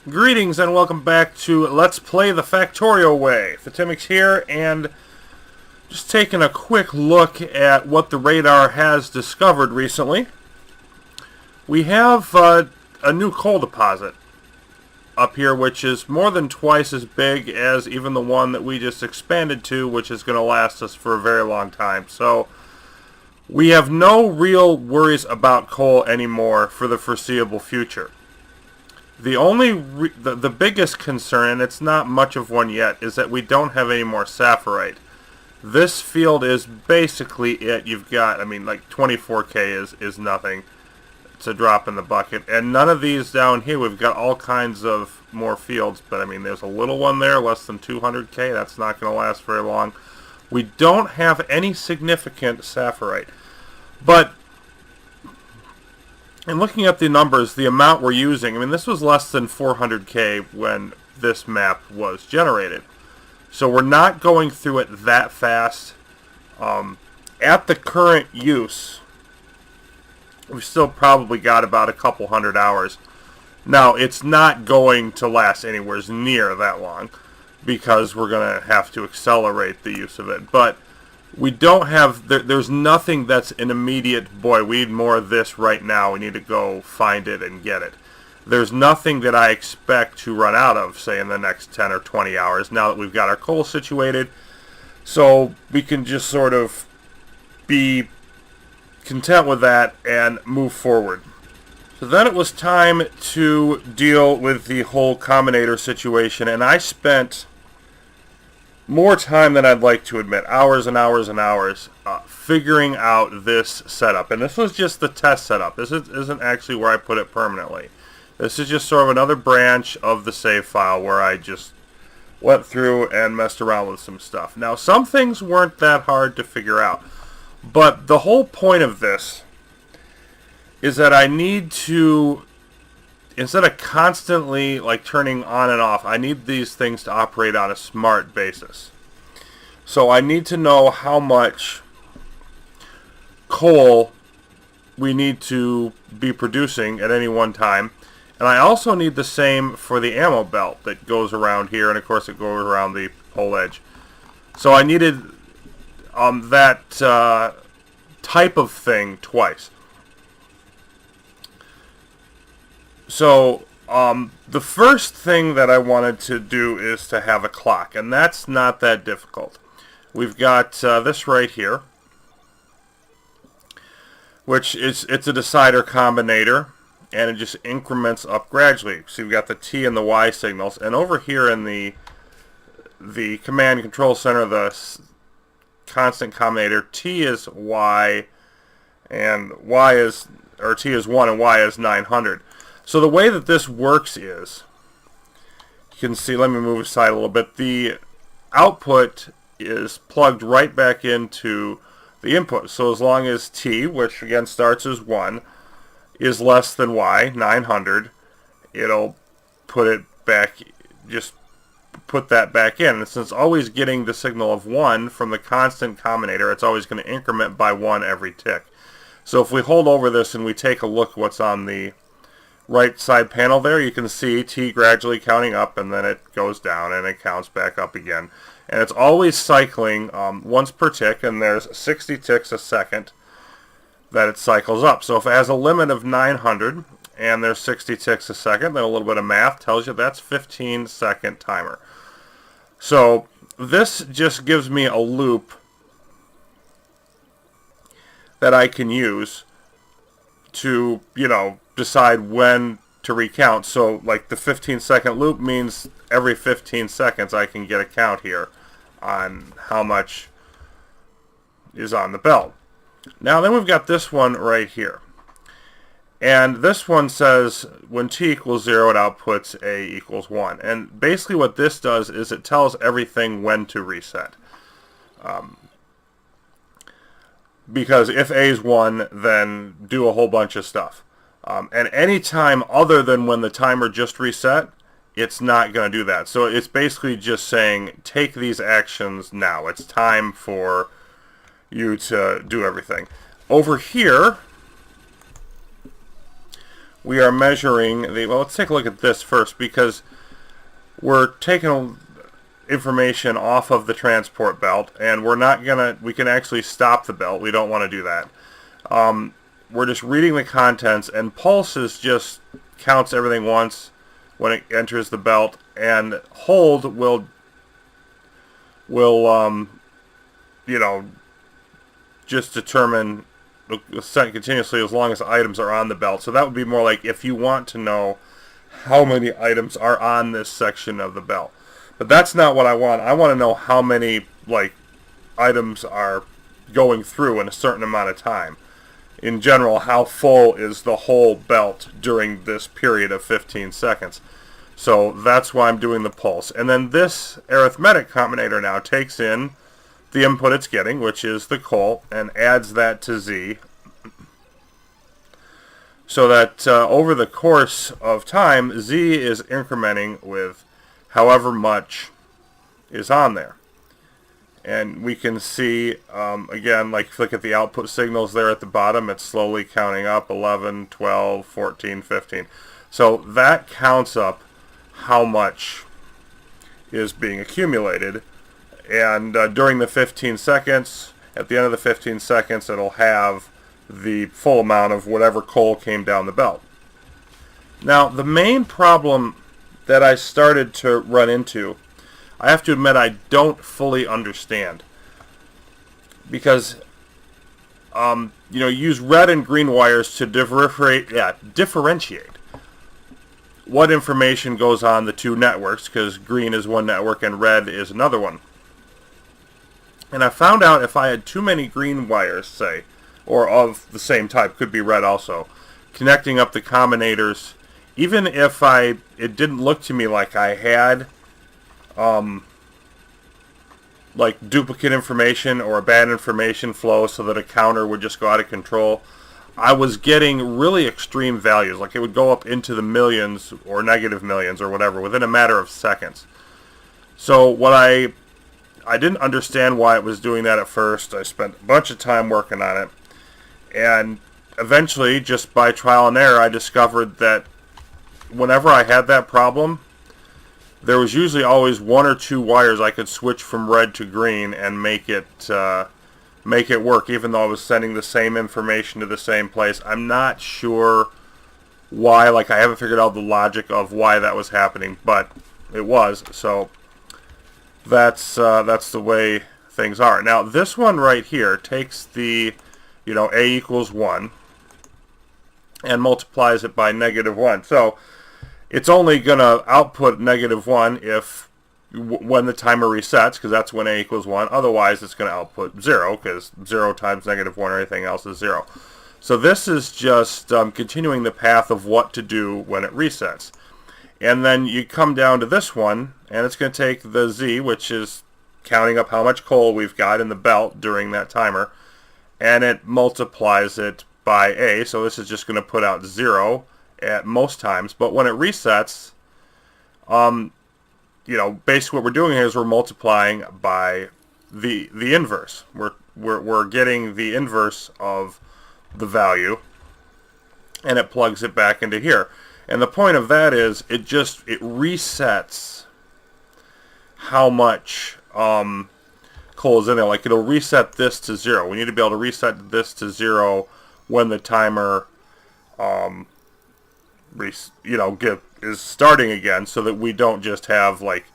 Greetings and welcome back to Let's Play the Factorio Way. Fatimix here, and just taking a quick look at what the radar has discovered recently. We have a new coal deposit up here, which is more than twice as big as even the one that we just expanded to, which is going to last us for a very long time. So we have no real worries about coal anymore for the foreseeable future. The only, the biggest concern, and it's not much of one yet, is that we don't have any more sapphirite. This field is basically it. You've got, I mean, like 24K is nothing. It's a drop in the bucket. And none of these down here, we've got all kinds of more fields, but I mean, there's a little one there, less than 200K. That's not going to last very long. We don't have any significant sapphirite. But and looking at the numbers, the amount we're using, I mean, this was less than 400K when this map was generated. So we're not going through it that fast. At the current use, we've still probably got about a couple hundred hours. Now, it's not going to last anywhere near that long because we're going to have to accelerate the use of it. But we don't have, there's nothing that's an immediate, boy, we need more of this right now, we need to go find it and get it. There's nothing that I expect to run out of, say, in the next 10 or 20 hours, now that we've got our coal situated. So we can just sort of be content with that and move forward. So then it was time to deal with the whole Combinator situation, and I spent more time than I'd like to admit, hours and hours and hours, figuring out this setup. And this was just the test setup. This isn't actually where I put it permanently. This is just sort of another branch of the save file where I just went through and messed around with some stuff. Now, some things weren't that hard to figure out. But the whole point of this is that I need to, instead of constantly like turning on and off, I need these things to operate on a smart basis. So I need to know how much coal we need to be producing at any one time. And I also need the same for the ammo belt that goes around here, and of course it goes around the whole edge. So I needed that type of thing twice. So, the first thing that I wanted to do is to have a clock, and that's not that difficult. We've got this right here, which it's a decider combinator, and it just increments up gradually. So you've got the T and the Y signals, and over here in the command and control center, the constant combinator, T is Y, and Y is, or T is 1 and Y is 900. So the way that this works is, you can see, let me move aside a little bit, the output is plugged right back into the input. So as long as T, which again starts as 1, is less than Y, 900, it'll put it back, just put that back in. And since it's always getting the signal of 1 from the constant combinator, it's always going to increment by 1 every tick. So if we hold over this and we take a look what's on the right side panel there, you can see T gradually counting up, and then it goes down and it counts back up again. And it's always cycling once per tick, and there's 60 ticks a second that it cycles up. So if it has a limit of 900 and there's 60 ticks a second, then a little bit of math tells you that's 15-second timer. So this just gives me a loop that I can use to, you know, decide when to recount. So like the 15-second loop means every 15 seconds I can get a count here on how much is on the belt. Now then we've got this one right here, and this one says when T equals 0 it outputs A equals 1, and basically what this does is it tells everything when to reset. Because if A is 1, then do a whole bunch of stuff. And any time other than when the timer just reset, it's not going to do that. So it's basically just saying, take these actions now. It's time for you to do everything. Over here, we are measuring the, well, let's take a look at this first, because we're taking information off of the transport belt, and we're not gonna, we can actually stop the belt. We don't want to do that. We're just reading the contents, and pulse is just counts everything once when it enters the belt, and hold will you know, just determine set continuously as long as items are on the belt. So that would be more like if you want to know how many items are on this section of the belt. But that's not what I want. I want to know how many items are going through in a certain amount of time. In general, how full is the whole belt during this period of 15 seconds. So that's why I'm doing the pulse. And then this arithmetic combinator now takes in the input it's getting, which is the coal, and adds that to Z, so that over the course of time, Z is incrementing with however much is on there. And we can see, again, like if you look at the output signals there at the bottom, it's slowly counting up, 11, 12, 14, 15. So that counts up how much is being accumulated. And during the 15 seconds, at the end of the 15 seconds, it'll have the full amount of whatever coal came down the belt. Now, the main problem that I started to run into, I have to admit I don't fully understand. Because, you know, use red and green wires to differentiate what information goes on the two networks, because green is one network and red is another one. And I found out if I had too many green wires, say, or of the same type, could be red also, connecting up the combinators, even if it didn't look to me like I had like duplicate information or a bad information flow so that a counter would just go out of control, I was getting really extreme values. Like it would go up into the millions or negative millions or whatever within a matter of seconds. So what I didn't understand why it was doing that at first. I spent a bunch of time working on it. And eventually, just by trial and error, I discovered that whenever I had that problem, there was usually always one or two wires I could switch from red to green and make it work, even though I was sending the same information to the same place. I'm not sure why. Like, I haven't figured out the logic of why that was happening, but it was. So that's the way things are. Now, this one right here takes the, you know, A equals 1 and multiplies it by -1. So it's only going to output -1 if when the timer resets, because that's when A equals 1. Otherwise, it's going to output 0, because 0 times -1 or anything else is 0. So this is just continuing the path of what to do when it resets. And then you come down to this one, and it's going to take the Z, which is counting up how much coal we've got in the belt during that timer, and it multiplies it by A. So this is just going to put out 0 at most times. But when it resets, you know, basically what we're doing here is we're multiplying by the inverse. We're getting the inverse of the value, and it plugs it back into here. And the point of that is it resets how much coal is in there. Like, it'll reset this to 0. We need to be able to reset this to 0 when the timer is starting again, so that we don't just have, like,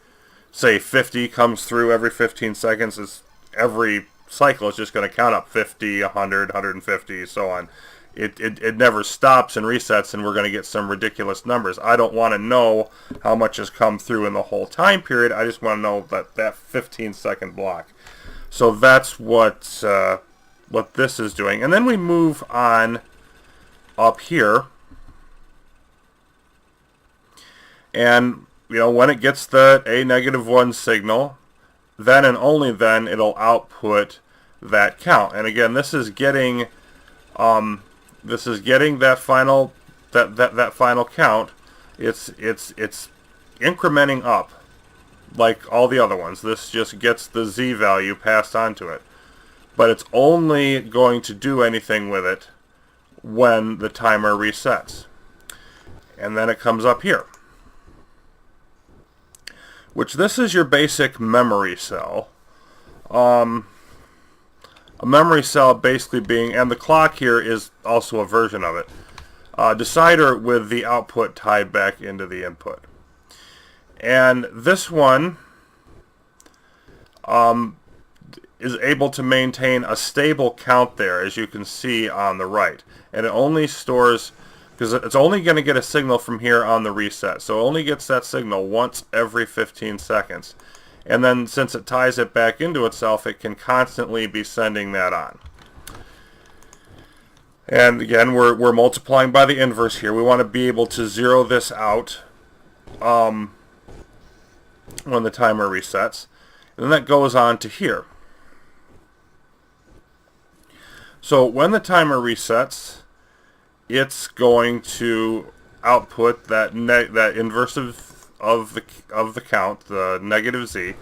say 50 comes through every 15 seconds. Every cycle is just going to count up 50, 100, 150, so on. It never stops and resets, and we're going to get some ridiculous numbers. I don't want to know how much has come through in the whole time period. I just want to know that 15-second block. So that's what this is doing. And then we move on up here. And, you know, when it gets the A -1 signal, then and only then it'll output that count. And again, this is getting that final count. It's incrementing up like all the other ones. This just gets the Z value passed on to it. But it's only going to do anything with it when the timer resets. and then it comes up here, which this is your basic memory cell. A memory cell basically being, and the clock here is also a version of it, decider with the output tied back into the input. And this one is able to maintain a stable count there, as you can see on the right. And it only stores, because it's only going to get a signal from here on the reset. So it only gets that signal once every 15 seconds. And then since it ties it back into itself, it can constantly be sending that on. And again, we're multiplying by the inverse here. We want to be able to zero this out when the timer resets. And then that goes on to here. So when the timer resets, it's going to output that inverse of the count, the negative z,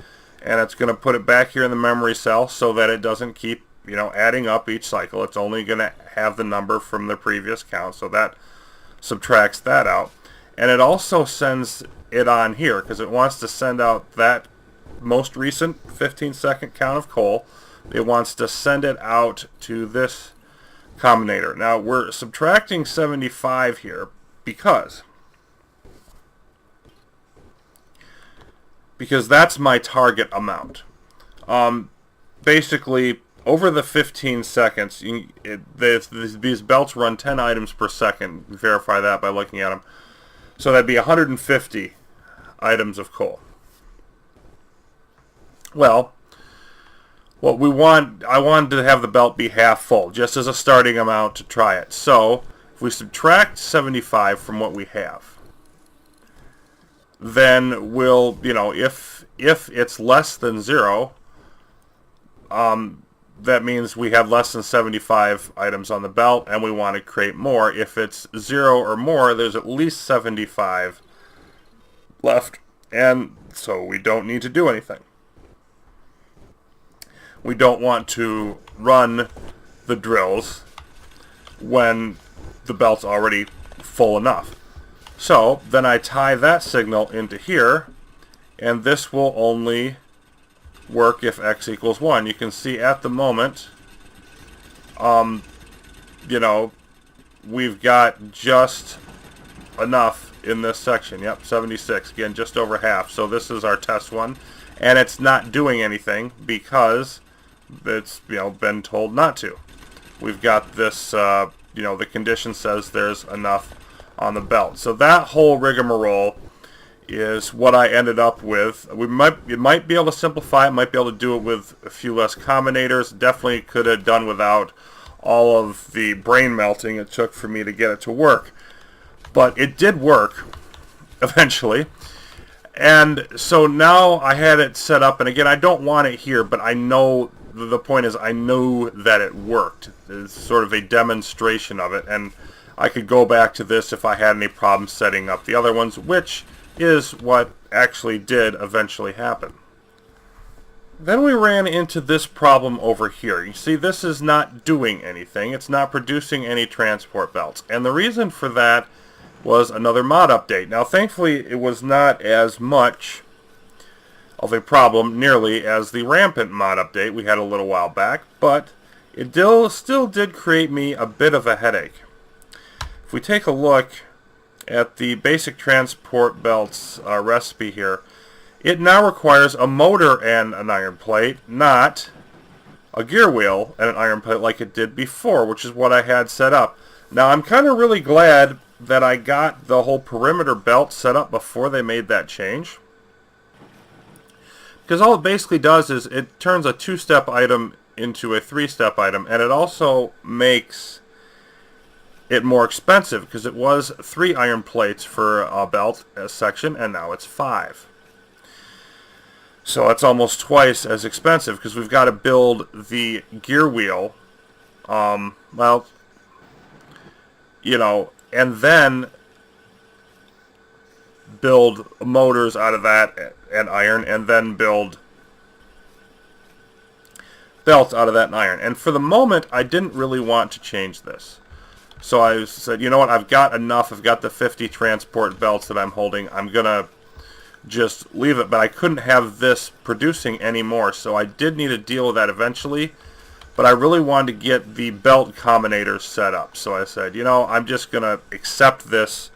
and it's going to put it back here in the memory cell so that it doesn't keep, adding up each cycle. It's only going to have the number from the previous count, so that subtracts that out. And it also sends it on here because it wants to send out that most recent 15-second count of coal. It wants to send it out to this combinator. Now we're subtracting 75 here because that's my target amount. Basically, over the 15 seconds, these belts run 10 items per second. Verify that by looking at them. So that'd be 150 items of coal. Well, I wanted to have the belt be half full, just as a starting amount to try it. So, if we subtract 75 from what we have, then we'll, if it's less than 0, that means we have less than 75 items on the belt, and we want to create more. If it's 0 or more, there's at least 75 left, and so we don't need to do anything. We don't want to run the drills when the belt's already full enough. So then I tie that signal into here, and this will only work if x equals 1. You can see at the moment, we've got just enough in this section. Yep, 76. Again, just over half. So this is our test one, and it's not doing anything because it's been told not to. We've got this, the condition says there's enough on the belt. So that whole rigmarole is what I ended up with. You might be able to simplify it, might be able to do it with a few less combinators. Definitely could have done without all of the brain melting it took for me to get it to work. But it did work eventually. And so now I had it set up, and again, I don't want it here, but I know, the point is I knew that it worked. It's sort of a demonstration of it, and I could go back to this if I had any problems setting up the other ones, which is what actually did eventually happen. Then we ran into this problem over here. You see, this is not doing anything. It's not producing any transport belts. And the reason for that was another mod update. Now, thankfully, it was not as much of a problem nearly as the rampant mod update we had a little while back, but it still did create me a bit of a headache. If we take a look at the basic transport belts recipe here, it now requires a motor and an iron plate, not a gear wheel and an iron plate like it did before, which is what I had set up. Now, I'm kind of really glad that I got the whole perimeter belt set up before they made that change, because all it basically does is it turns a 2-step item into a 3-step item, and it also makes it more expensive because it was 3 iron plates for a belt section, and now it's 5. So it's almost twice as expensive because we've got to build the gear wheel, and then build motors out of that and iron, and then build belts out of that and iron. And for the moment, I didn't really want to change this. So I said, you know what, I've got enough. I've got the 50 transport belts that I'm holding. I'm going to just leave it. But I couldn't have this producing anymore. So I did need to deal with that eventually. But I really wanted to get the belt combinators set up. So I said, you know, I'm just going to accept this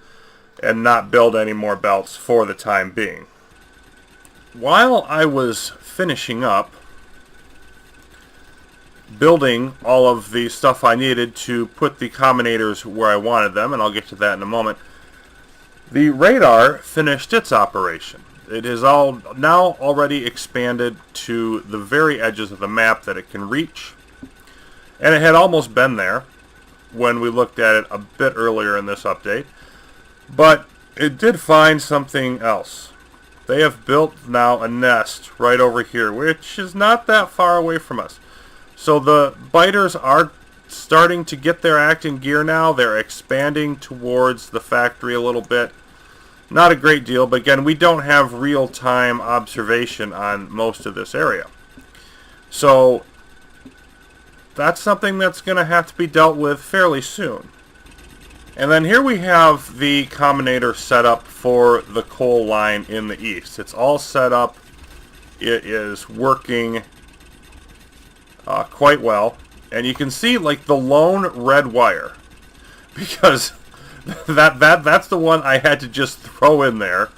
and not build any more belts for the time being. While I was finishing up building all of the stuff I needed to put the combinators where I wanted them, and I'll get to that in a moment, the radar finished its operation. It is all now already expanded to the very edges of the map that it can reach, and it had almost been there when we looked at it a bit earlier in this update, but it did find something else. They have built now a nest right over here, which is not that far away from us. So the biters are starting to get their act in gear now. They're expanding towards the factory a little bit. Not a great deal, but again, we don't have real-time observation on most of this area. So that's something that's going to have to be dealt with fairly soon. And then here we have the combinator set up for the coal line in the east. It's all set up. It is working quite well, and you can see like the lone red wire, because that's the one I had to just throw in there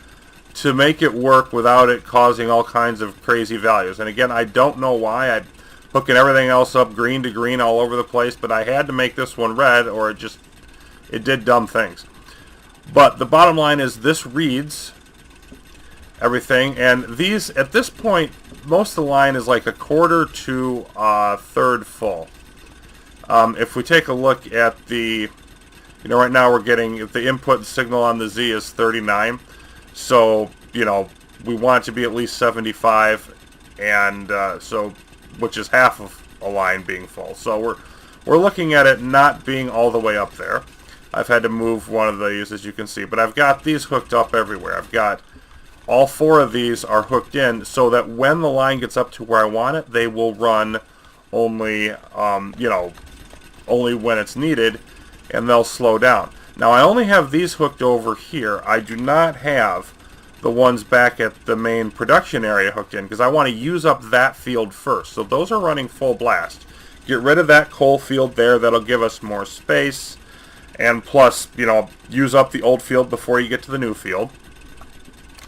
to make it work without it causing all kinds of crazy values. And again, I don't know why. I'm hooking everything else up green to green all over the place, but I had to make this one red, or it did dumb things. But the bottom line is this reads everything, and these, at this point, most of the line is like a quarter to a third full. If we take a look at the, you know, right now we're getting, the input signal on the Z is 39, so, you know, we want it to be at least 75, and so, which is half of a line being full. So we're looking at it not being all the way up there. I've had to move one of these, as you can see, but I've got these hooked up everywhere. I've got all four of these are hooked in so that when the line gets up to where I want it, they will run only, you know, only when it's needed, and they'll slow down. Now, I only have these hooked over here. I do not have the ones back at the main production area hooked in because I want to use up that field first. So those are running full blast. Get rid of that coal field there. That'll give us more space. And plus, you know, use up the old field before you get to the new field.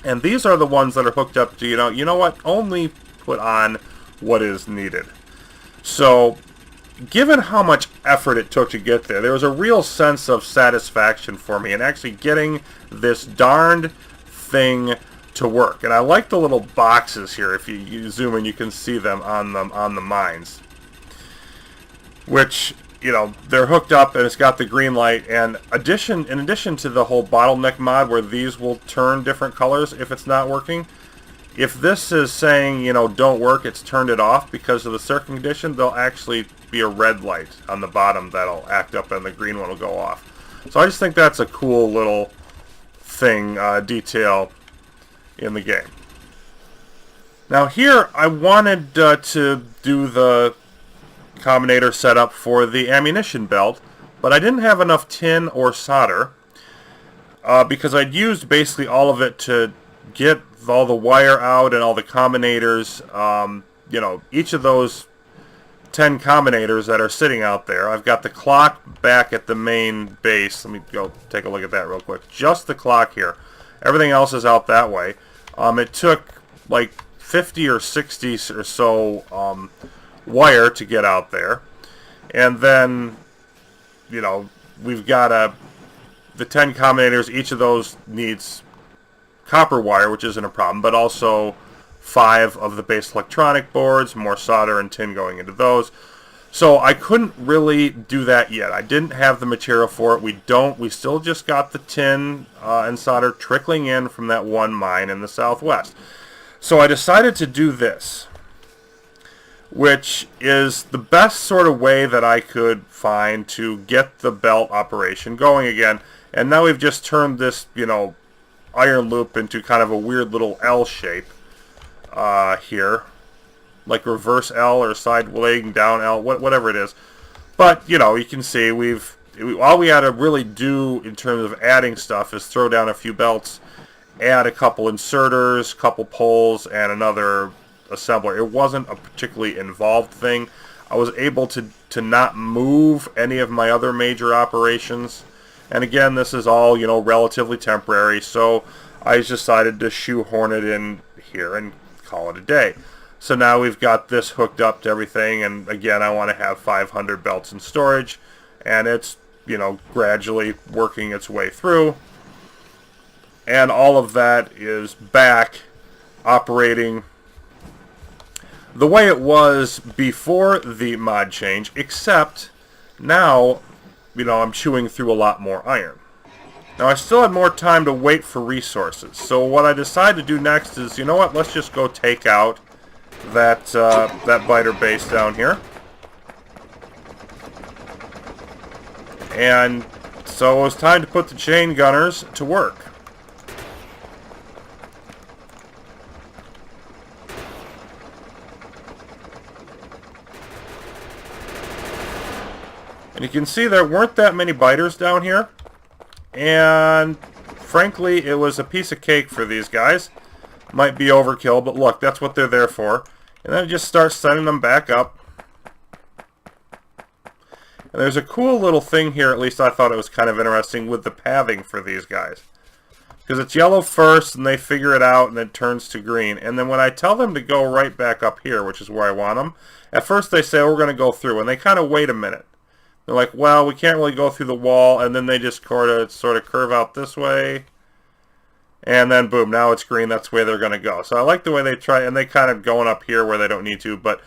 And these are the ones that are hooked up to, you know what, only put on what is needed. So, given how much effort it took to get there, there was a real sense of satisfaction for me in actually getting this darned thing to work. And I like the little boxes here. If you zoom in, you can see them on the mines. Which, you know, they're hooked up and it's got the green light. And in addition to the whole bottleneck mod where these will turn different colors if it's not working, if this is saying, you know, don't work, it's turned it off because of the circuit condition, there'll actually be a red light on the bottom that'll act up and the green one will go off. So I just think that's a cool little thing, detail in the game. Now here I wanted to do the combinator setup for the ammunition belt, but I didn't have enough tin or solder because I'd used basically all of it to get all the wire out and all the combinators. You know, each of those 10 combinators that are sitting out there. I've got the clock back at the main base. Let me go take a look at that real quick. Just the clock here. Everything else is out that way. It took like 50 or 60 or so wire to get out there, and then, you know, we've got the 10 combinators. Each of those needs copper wire, which isn't a problem, but also 5 of the base electronic boards, more solder and tin going into those. So I couldn't really do that yet. I didn't have the material for it. We still just got the tin and solder trickling in from that one mine in the southwest. So I decided to do this, which is the best sort of way that I could find to get the belt operation going again. And now we've just turned this, you know, iron loop into kind of a weird little L shape here, like reverse L or side laying down L, whatever it is. But, you know, you can see we've all we had to really do in terms of adding stuff is throw down a few belts, add a couple inserters, couple poles, and another assembler. It wasn't a particularly involved thing. I was able to not move any of my other major operations. And again, this is all, relatively temporary, so I decided to shoehorn it in here and call it a day. So now we've got this hooked up to everything, and again, I want to have 500 belts in storage, and it's, gradually working its way through. And all of that is back operating the way it was before the mod change, except now, I'm chewing through a lot more iron. Now, I still had more time to wait for resources, so what I decided to do next is, let's just go take out that biter base down here. And so it was time to put the chain gunners to work. And you can see there weren't that many biters down here. And frankly, it was a piece of cake for these guys. Might be overkill, but look, that's what they're there for. And then just start sending them back up. And there's a cool little thing here, at least I thought it was kind of interesting, with the pathing for these guys. Because it's yellow first, and they figure it out, and it turns to green. And then when I tell them to go right back up here, which is where I want them, at first they say, oh, we're going to go through. And they kind of wait a minute. They're like, well, we can't really go through the wall, and then they just sort of curve out this way, and then boom, now it's green. That's the way they're going to go. So I like the way they try, and they kind of going up here where they don't need to, but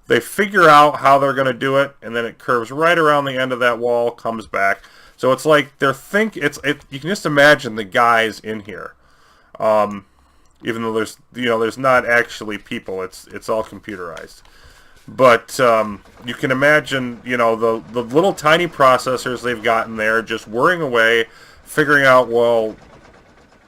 they figure out how they're going to do it, and then it curves right around the end of that wall, comes back. So it's like you can just imagine the guys in here, even though there's not actually people. It's all computerized. But you can imagine, the little tiny processors they've got in there just whirring away, figuring out, well,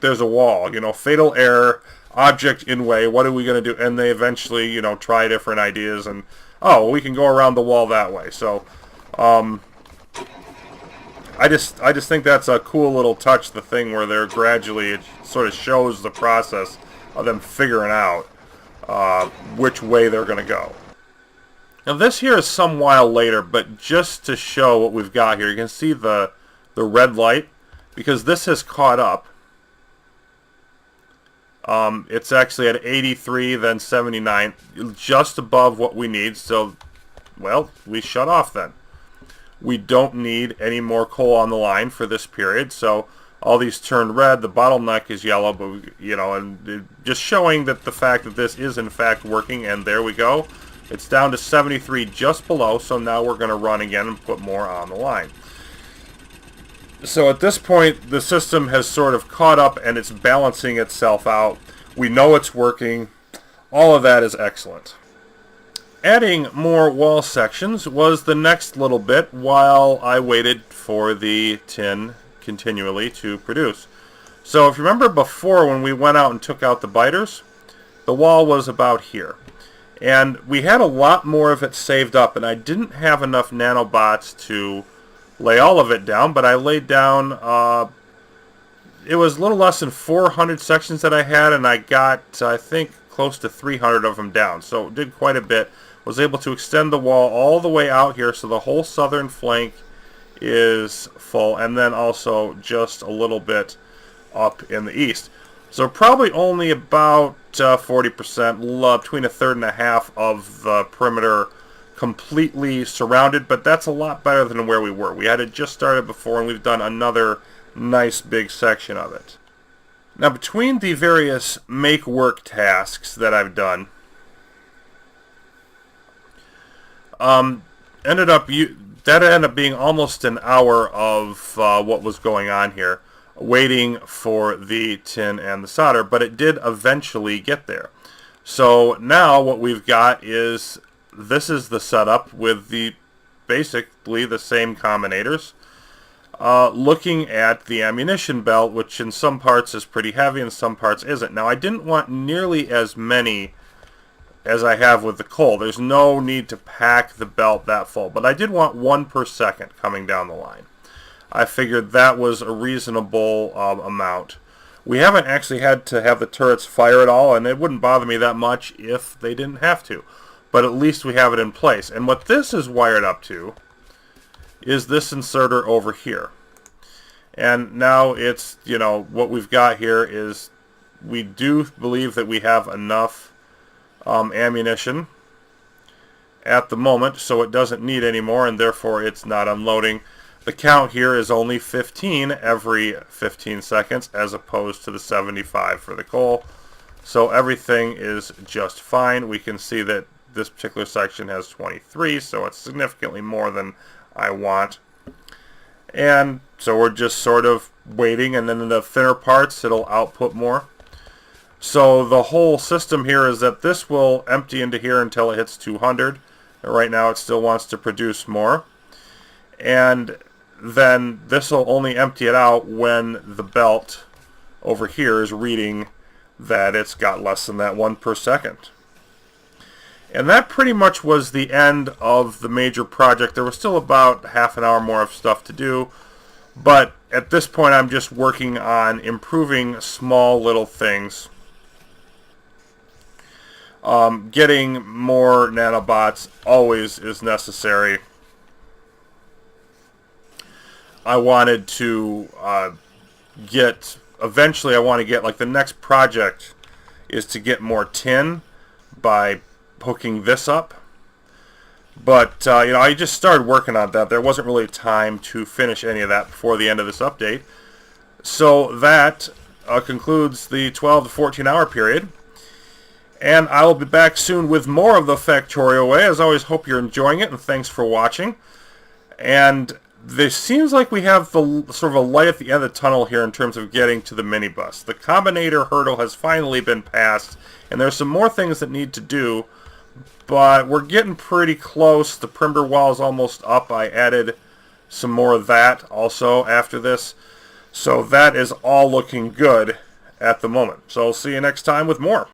there's a wall, fatal error, object in way, what are we going to do? And they eventually, try different ideas, and, oh, we can go around the wall that way. So, I just think that's a cool little touch, the thing where they're gradually, it sort of shows the process of them figuring out which way they're going to go. Now this here is some while later, but just to show what we've got here, you can see the red light, because this has caught up. It's actually at 83, then 79, just above what we need, so, well, we shut off then. We don't need any more coal on the line for this period, so all these turned red, the bottleneck is yellow, but, and just showing that the fact that this is in fact working, and there we go. It's down to 73 just below, so now we're going to run again and put more on the line. So at this point, the system has sort of caught up and it's balancing itself out. We know it's working. All of that is excellent. Adding more wall sections was the next little bit while I waited for the tin continually to produce. So if you remember before when we went out and took out the biters, the wall was about here. And we had a lot more of it saved up, and I didn't have enough nanobots to lay all of it down, but I laid down, it was a little less than 400 sections that I had, and I got, I think, close to 300 of them down. So it did quite a bit. Was able to extend the wall all the way out here, so the whole southern flank is full, and then also just a little bit up in the east. So probably only about 40%, between a third and a half of the perimeter completely surrounded, but that's a lot better than where we were. We had it just started before, and we've done another nice big section of it. Now, between the various make work tasks that I've done, ended up being almost an hour of what was going on here, waiting for the tin and the solder, but it did eventually get there. So now what we've got is, this is the setup with basically the same combinators. Looking at the ammunition belt, which in some parts is pretty heavy and some parts isn't. Now I didn't want nearly as many as I have with the coal. There's no need to pack the belt that full, but I did want one per second coming down the line. I figured that was a reasonable amount. We haven't actually had to have the turrets fire at all, and it wouldn't bother me that much if they didn't have to. But at least we have it in place. And what this is wired up to is this inserter over here. And now it's, what we've got here is we do believe that we have enough ammunition at the moment, so it doesn't need any more, and therefore it's not unloading. The count here is only 15 every 15 seconds, as opposed to the 75 for the coal. So everything is just fine. We can see that this particular section has 23, so it's significantly more than I want. And so we're just sort of waiting, and then in the thinner parts it'll output more. So the whole system here is that this will empty into here until it hits 200. Right now it still wants to produce more. And then this will only empty it out when the belt over here is reading that it's got less than that 1 per second. And that pretty much was the end of the major project. There was still about half an hour more of stuff to do, but at this point I'm just working on improving small little things. Getting more nanobots always is necessary. I wanted to eventually I want to get, like, the next project is to get more tin by hooking this up. But, I just started working on that. There wasn't really time to finish any of that before the end of this update. So that concludes the 12 to 14 hour period. And I'll be back soon with more of the Factorio way. As always, hope you're enjoying it, and thanks for watching. And this seems like we have the sort of a light at the end of the tunnel here in terms of getting to the minibus. The Combinator hurdle has finally been passed, and there's some more things that need to do, but we're getting pretty close. The perimeter wall is almost up. I added some more of that also after this. So that is all looking good at the moment. So I'll see you next time with more.